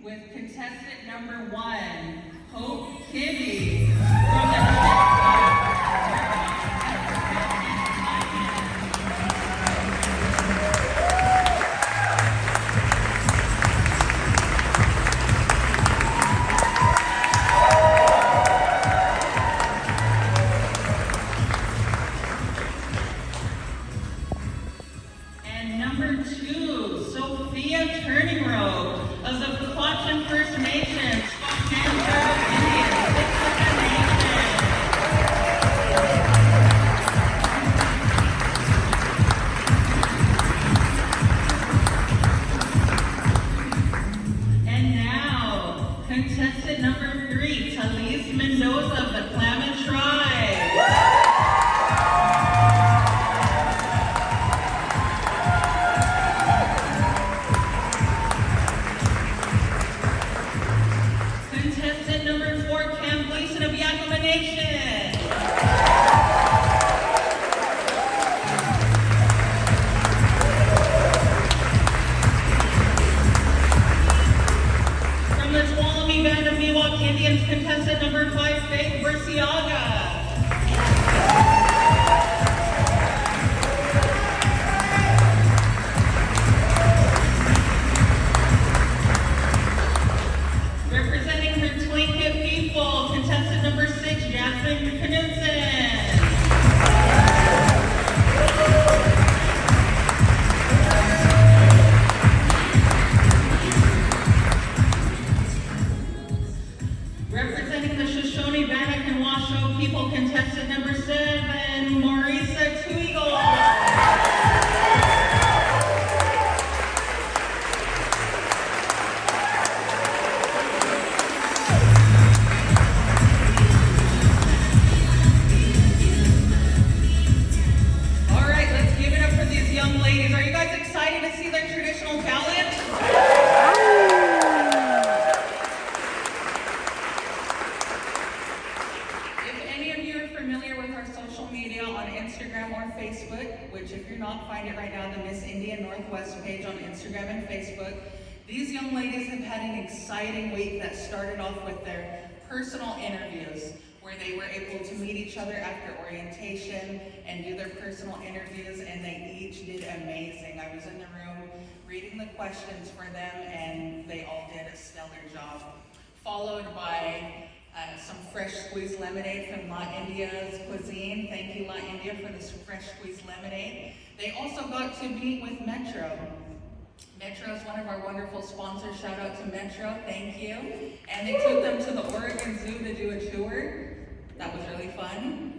with contestant number 1, Hope Kibbe from the contestant number 5, Faith Burciaga. Representing her Tlingit people, contestant number 6, Jasmine Knudsen. Representing the Shoshone, Bannock, and Washoe people, contestant number 7, Marisa Tweagle. All right, let's give it up for these young ladies. Are you guys excited to see their traditional talent? Instagram or Facebook, which if you're not, find it right now, the Miss Indian Northwest page on Instagram and Facebook. These young ladies have had an exciting week that started off with their personal interviews, where they were able to meet each other after orientation and do their personal interviews, and they each did amazing. I was in the room reading the questions for them, and they all did a stellar job. Followed by some fresh squeezed lemonade from La India's cuisine. Thank you, La India, for this fresh squeezed lemonade. They also got to meet with Metro. Metro is one of our wonderful sponsors. Shout out to Metro, thank you. And they took them to the Oregon Zoo to do a tour. That was really fun.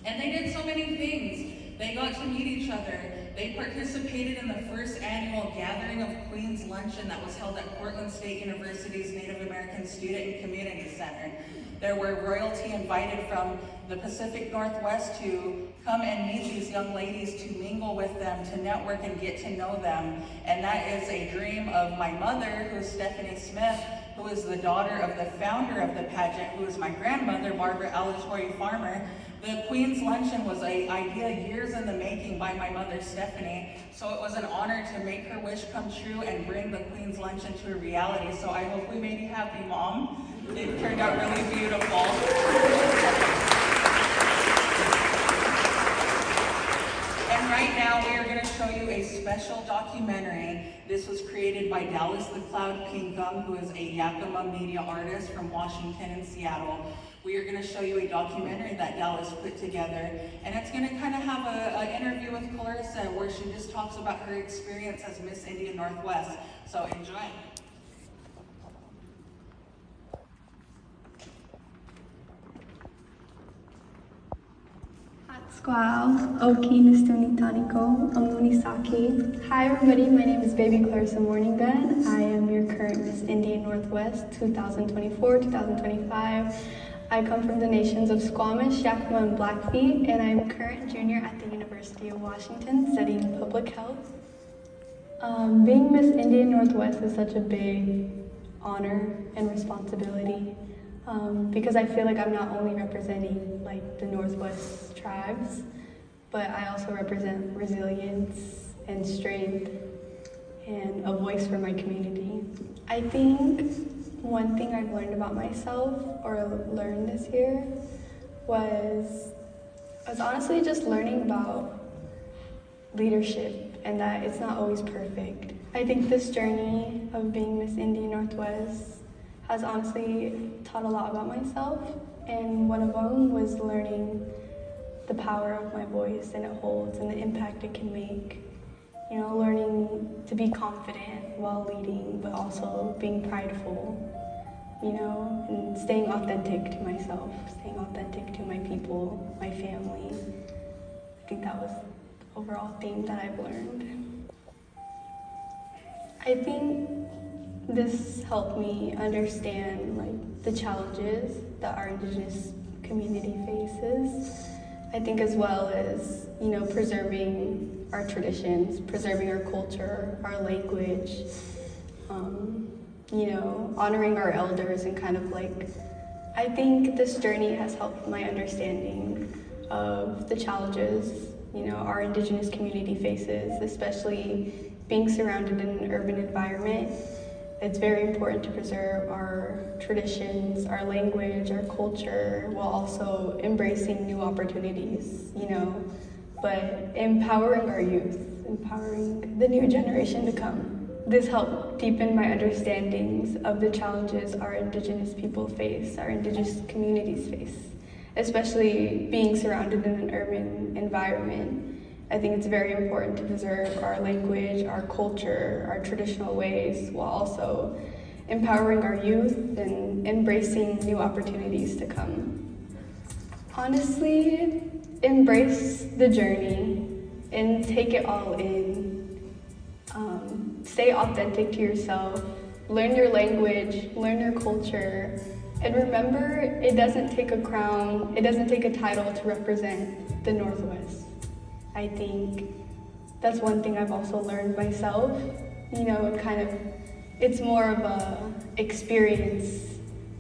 And they did so many things. They got to meet each other. They participated in the first annual Gathering of Queens Luncheon that was held at Portland State University's Native American Student and Community Center. There were royalty invited from the Pacific Northwest to come and meet these young ladies, to mingle with them, to network and get to know them. And that is a dream of my mother, who's Stephanie Smith, who is the daughter of the founder of the pageant, who is my grandmother, Barbara Alatorre Farmer. The Queen's Luncheon was an idea years in the making by my mother, Stephanie, so it was an honor to make her wish come true and bring the Queen's Luncheon to a reality. So I hope we made you happy, Mom. It turned out really beautiful. And right now we are going to show you a special documentary. This was created by Dallas the Cloud Pinkham, who is a Yakima media artist from Washington and Seattle. We are going to show you a documentary that Dallas put together, and it's going to kind of have an interview with Clarissa where she just talks about her experience as Miss Indian Northwest. So enjoy. Squal, Oki Nistuni Taniko, Amunisaki. Hi everybody, my name is Baby Clarissa Morningun. I am your current Miss Indian Northwest 2024-2025. I come from the nations of Squamish, Yakima, and Blackfeet, and I'm a current junior at the University of Washington studying public health. Being Miss Indian Northwest is such a big honor and responsibility. Because I feel like I'm not only representing like the Northwest tribes, but I also represent resilience and strength and a voice for my community. I think one thing I've learned about myself, or learned this year, was honestly just learning about leadership and that it's not always perfect. I think this journey of being Miss India Northwest has honestly taught a lot about myself, and one of them was learning the power of my voice and it holds and the impact it can make. You know, learning to be confident while leading, but also being prideful, you know, and staying authentic to myself, staying authentic to my people, my family. I think that was the overall theme that I've learned. I think this helped me understand like the challenges that our Indigenous community faces. I think as well as, you know, preserving our traditions, preserving our culture, our language, you know, honoring our elders, and kind of like, I think this journey has helped my understanding of the challenges, you know, our Indigenous community faces, especially being surrounded in an urban environment. It's very important to preserve our traditions, our language, our culture, while also embracing new opportunities, you know, but empowering our youth, empowering the new generation to come. This helped deepen my understandings of the challenges our Indigenous people face, our Indigenous communities face, especially being surrounded in an urban environment. I think it's very important to preserve our language, our culture, our traditional ways, while also empowering our youth and embracing new opportunities to come. Honestly, embrace the journey and take it all in. Stay authentic to yourself, learn your language, learn your culture, and remember, it doesn't take a crown, it doesn't take a title to represent the Northwest. I think that's one thing I've also learned myself. You know, it's more of a experience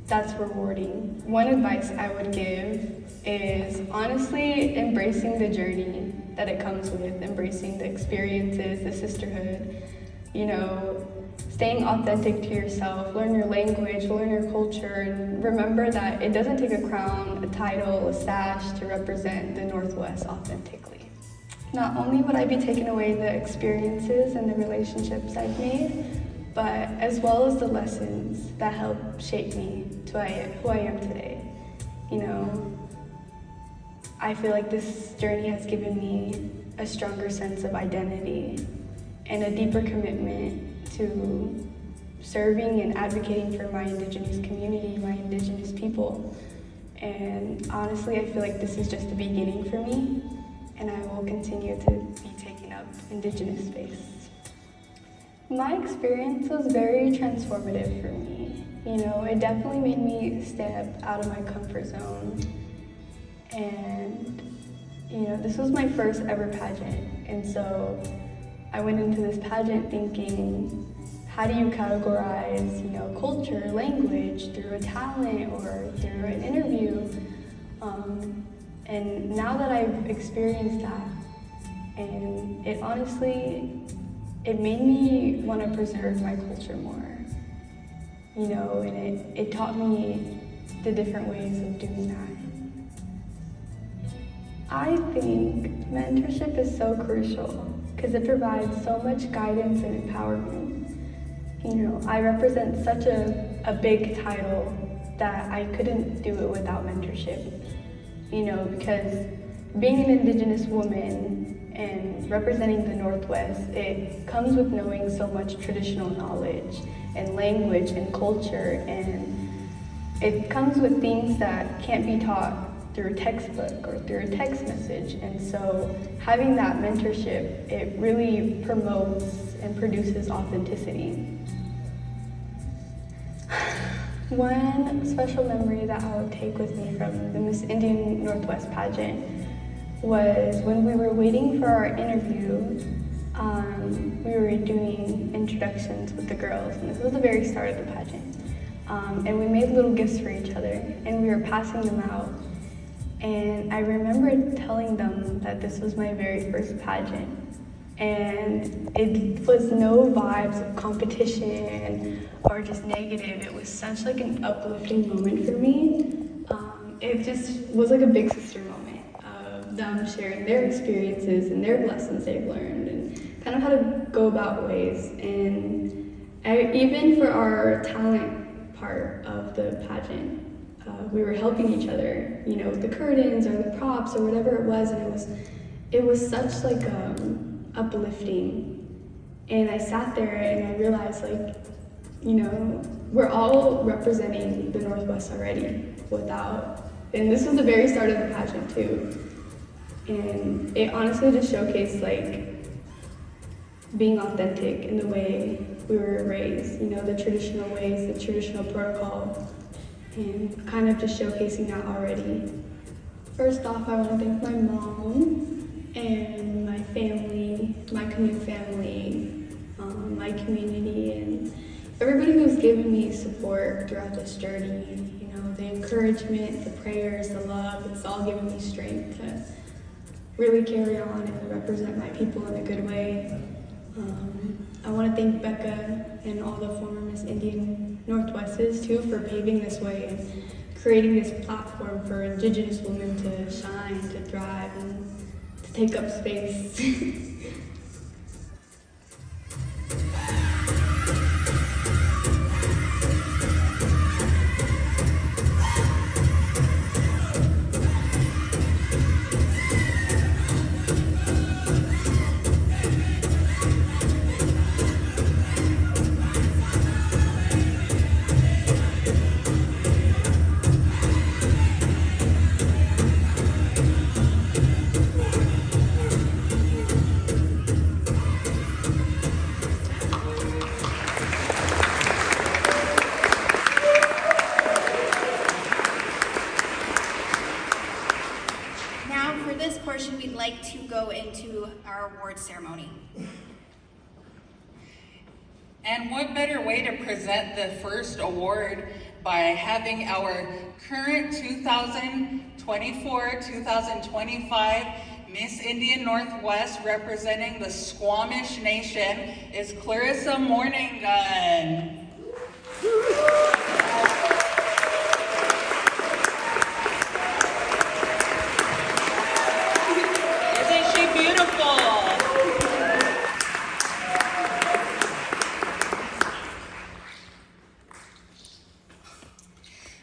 that's rewarding. One advice I would give is honestly embracing the journey that it comes with, embracing the experiences, the sisterhood, you know, staying authentic to yourself, learn your language, learn your culture, and remember that it doesn't take a crown, a title, a sash to represent the Northwest authentically. Not only would I be taking away the experiences and the relationships I've made, but as well as the lessons that helped shape me to who I am today. You know, I feel like this journey has given me a stronger sense of identity and a deeper commitment to serving and advocating for my Indigenous community, my Indigenous people. And honestly, I feel like this is just the beginning for me, and I will continue to be taking up Indigenous space. My experience was very transformative for me. You know, it definitely made me step out of my comfort zone. And, you know, this was my first ever pageant. And so I went into this pageant thinking, how do you categorize, you know, culture, language through a talent or through an interview? And now that I've experienced that, and it honestly, it made me want to preserve my culture more, you know, and it taught me the different ways of doing that. I think mentorship is so crucial because it provides so much guidance and empowerment. You know, I represent such a big title that I couldn't do it without mentorship. You know, because being an Indigenous woman and representing the Northwest, it comes with knowing so much traditional knowledge and language and culture, and it comes with things that can't be taught through a textbook or through a text message. And so having that mentorship, it really promotes and produces authenticity. One special memory that I would take with me from the Miss Indian Northwest pageant was when we were waiting for our interview. We were doing introductions with the girls, and this was the very start of the pageant. And we made little gifts for each other, and we were passing them out. And I remember telling them that this was my very first pageant. And it was no vibes of competition or just negative. It was such like an uplifting moment for me. It just was like a big sister moment of them sharing their experiences and their lessons they've learned and kind of how to go about ways. And even for our talent part of the pageant, we were helping each other, you know, with the curtains or the props or whatever it was, and it was such like uplifting. And I sat there and I realized, like, you know, we're all representing the Northwest already and this was the very start of the pageant too. And it honestly just showcased like being authentic in the way we were raised, you know, the traditional ways, the traditional protocol, and kind of just showcasing that already. First off, I want to thank my mom and my family, my Canoe family, my community, and everybody who's given me support throughout this journey. You know, the encouragement, the prayers, the love, it's all given me strength to really carry on and represent my people in a good way. I want to thank Becca and all the former Miss Indian Northwests too for paving this way and creating this platform for Indigenous women to shine, to thrive, and to take up space. We'd like to go into our award ceremony. And what better way to present the first award by having our current 2024-2025 Miss Indian Northwest representing the Squamish Nation is Clarissa Morningun.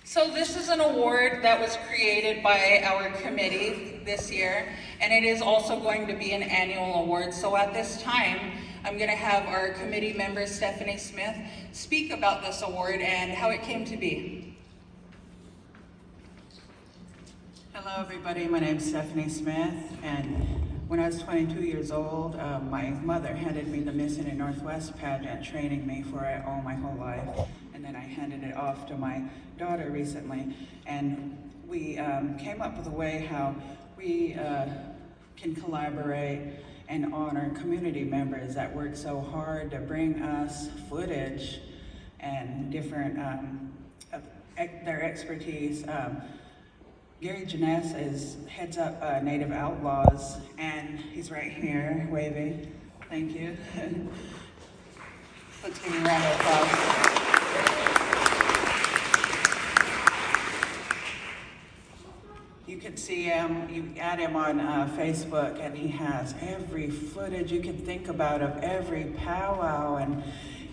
So this is an award that was created by our committee this year, and it is also going to be an annual award. So at this time, I'm going to have our committee member, Stephanie Smith, speak about this award and how it came to be. Hello everybody, my name is Stephanie Smith, and when I was 22 years old, my mother handed me the Miss Indian Northwest pageant, training me for it all my whole life. And then I handed it off to my daughter recently. And we came up with a way how we can collaborate and honor community members that work so hard to bring us footage and different, their expertise. Gary Janess heads up Native Outlaws, and he's right here, waving. Thank you. Let's give him a round of applause. You can see him, you add him on Facebook, and he has every footage you can think about of every powwow, and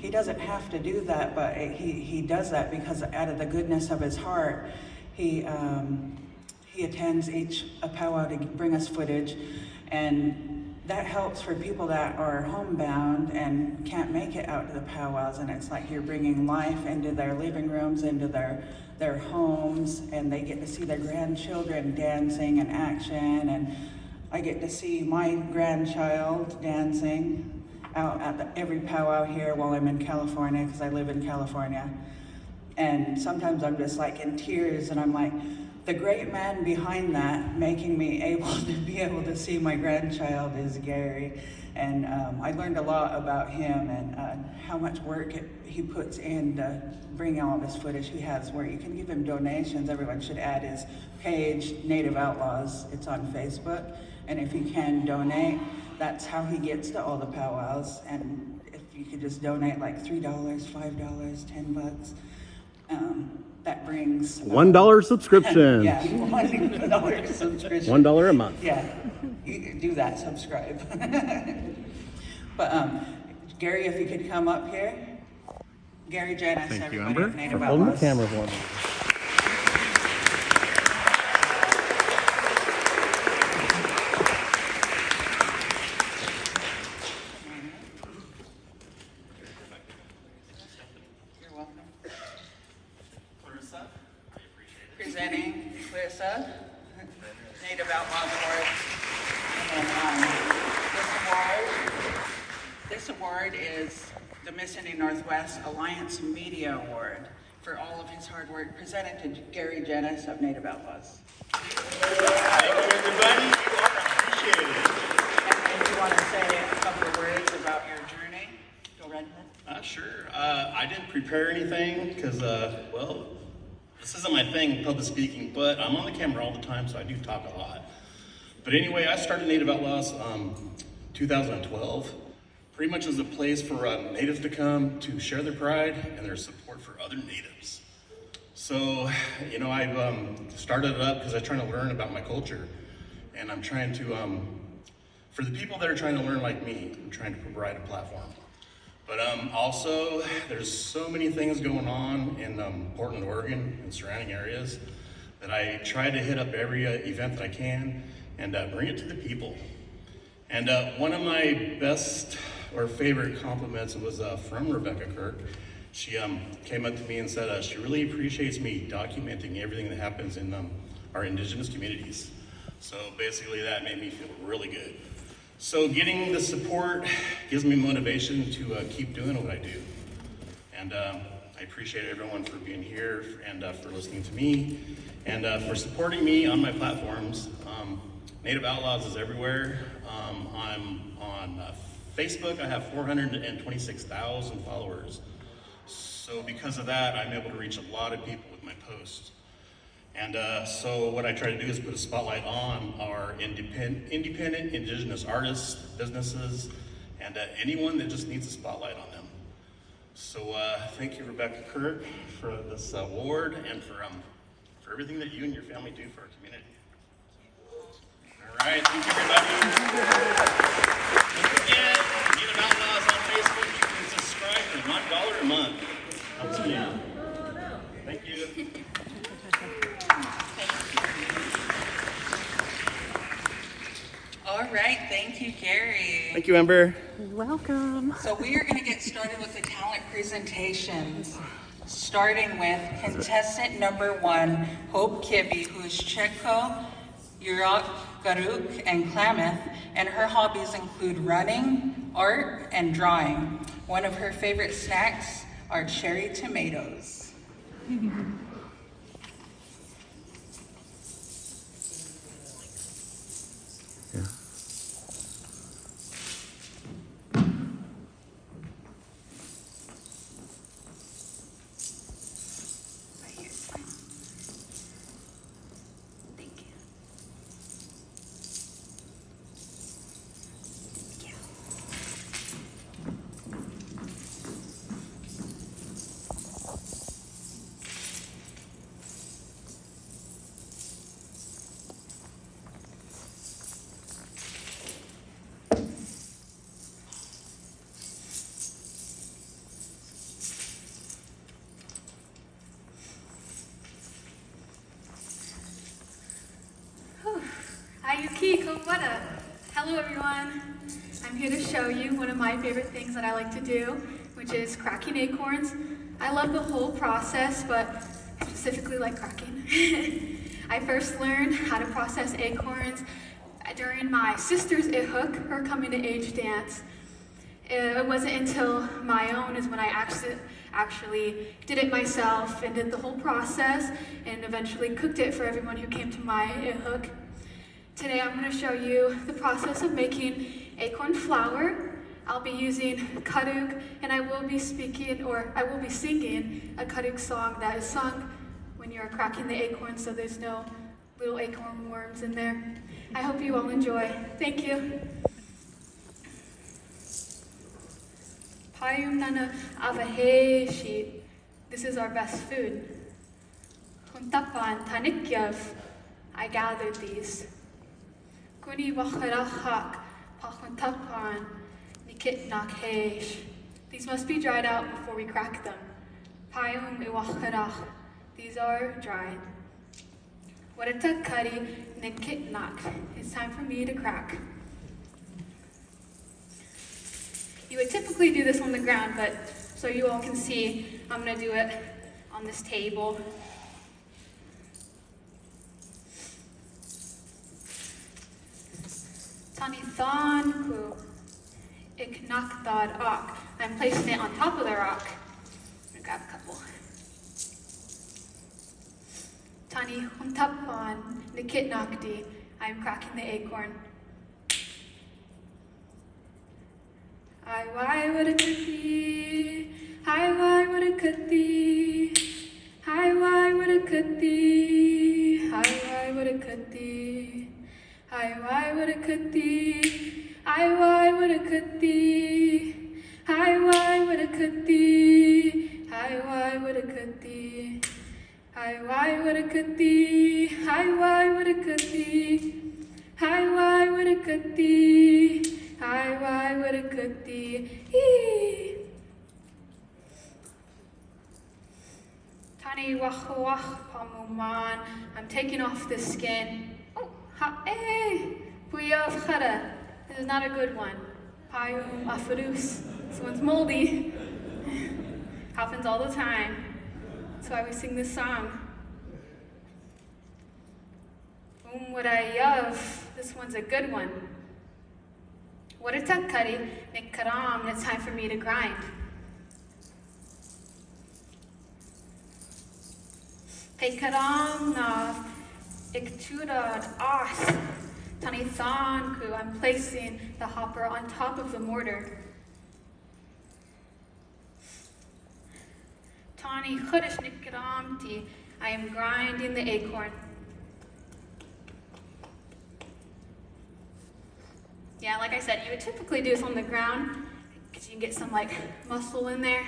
he doesn't have to do that, but he does that because out of the goodness of his heart, he attends each powwow to bring us footage, and that helps for people that are homebound and can't make it out to the powwows, and it's like you're bringing life into their living rooms, into their homes, and they get to see their grandchildren dancing in action, and I get to see my grandchild dancing out at every powwow here while I'm in California, because I live in California. And sometimes I'm just like in tears, and I'm like, the great man behind that, making me able to see my grandchild, is Gary. And I learned a lot about him and how much work he puts in to bring all this footage he has, where you can give him donations. Everyone should add his page, Native Outlaws. It's on Facebook. And if you can donate, That's how he gets to all the powwows. And if you could just donate like $3, $5, $10, that brings $1 subscription. yeah, $1 subscription. $1 a month. Yeah, you do that. Subscribe. But Gary, if you could come up here. Gary Janice, Thank you, everybody Amber, of Native for holding the Outlaws. camera for me. You're welcome. Clarissa, presenting Clarissa, Native Outlaws Award. And this award is the Miss Indian Northwest Alliance Media Award for all of his hard work, presented to Gary Janice of Native Outlaws. Thank you, everybody. You are appreciated. And if you want to say a couple of words about your journey, go right ahead. Sure. I didn't prepare anything because, well, this isn't my thing, public speaking, but I'm on the camera all the time, so I do talk a lot. But anyway, I started Native Outlaws 2012, pretty much as a place for natives to come to share their pride and their support for other natives. So, you know, I've started it up because I'm trying to learn about my culture, and I'm trying to, for the people that are trying to learn like me, I'm trying to provide a platform. But also, there's so many things going on in Portland, Oregon, and surrounding areas that I try to hit up every event that I can and bring it to the people. And one of my best or favorite compliments was from Rebecca Kirk. She came up to me and said she really appreciates me documenting everything that happens in our indigenous communities. So basically that made me feel really good. So getting the support gives me motivation to keep doing what I do. And I appreciate everyone for being here and for listening to me and for supporting me on my platforms. Native Outlaws is everywhere. I'm on Facebook. I have 426,000 followers. So because of that, I'm able to reach a lot of people with my posts. And so what I try to do is put a spotlight on our independent indigenous artists, businesses, and anyone that just needs a spotlight on them. So thank you, Rebecca Kirk, for this award and for everything that you and your family do for our community. All right, thank you, everybody. Don't forget, Native Outlaws on Facebook. You can subscribe for $1 a month. Helps me out. Thank you. All right, thank you, Gary. Thank you, Amber. Welcome. So we are going to get started with the talent presentations, starting with contestant number 1, Hope Kibbe, who is Cheko, Yurok, Garuk, and Klamath, and her hobbies include running, art, and drawing. One of her favorite snacks are cherry tomatoes. Hello everyone. I'm here to show you one of my favorite things that I like to do, which is cracking acorns. I love the whole process, but I specifically like cracking. I first learned how to process acorns during my sister's ihuk, her coming to age dance. It wasn't until my own is when I actually did it myself and did the whole process and eventually cooked it for everyone who came to my ihuk. Today I'm going to show you the process of making acorn flour. I'll be using kaduk, and I will be singing a kaduk song that is sung when you're cracking the acorn, so there's no little acorn worms in there. I hope you all enjoy. Thank you. Payum nana avaheshi. This is our best food. Huntapan tanikyav. I gathered these. Kuni wacharachak pachuntapan nikit nakhesh. These must be dried out before we crack them. Payum iwacharach. These are dried. Warita kari nikit nak. It's time for me to crack. You would typically do this on the ground, but so you all can see, I'm going to do it on this table. Tanithan ku iknaktad ak. I'm placing it on top of the rock. I'm going to grab a couple. Tani huntapan nikit nakdi. I'm cracking the acorn. Hi, why would it could be? Hi, why would it could be? Hi, why would it could be? Hi, why would it could be? Hi, why would it could be? Hi, why would it could be? Hi, why would it could be? Hi, why would it could be? Hi, why would it could be? Hi, why would it could be? Hi, why would it could be? Hi, why would it could be? Tani wach wach pamuman. I'm taking off the skin. Oh, ha eh. Puyav khara. This is not a good one. Payum afurus. This one's moldy. Happens all the time. That's why we sing this song. What I love. This one's a good one. What is that kari? Nikaram. It's time for me to grind. Pekaram na ikturad as. Tanithan ku. I'm placing the hopper on top of the mortar. Tani chudish nikaramti. I am grinding the acorn. Yeah, like I said, you would typically do this on the ground because you can get some like muscle in there.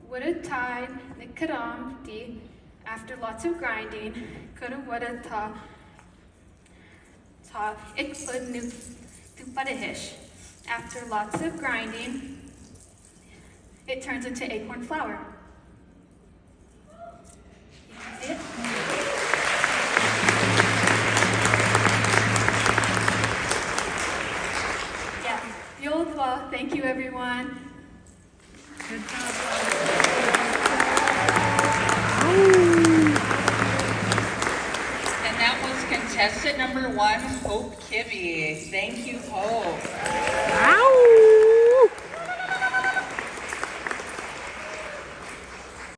Would tide the karamti after lots of grinding. Could would ta ikpud nu tupadahish. After lots of grinding, it turns into acorn flour. See it? Yeah. Yodwa. Thank you, everyone. Good job. And that was contestant number 1, Hope Kibbe. Thank you, Hope.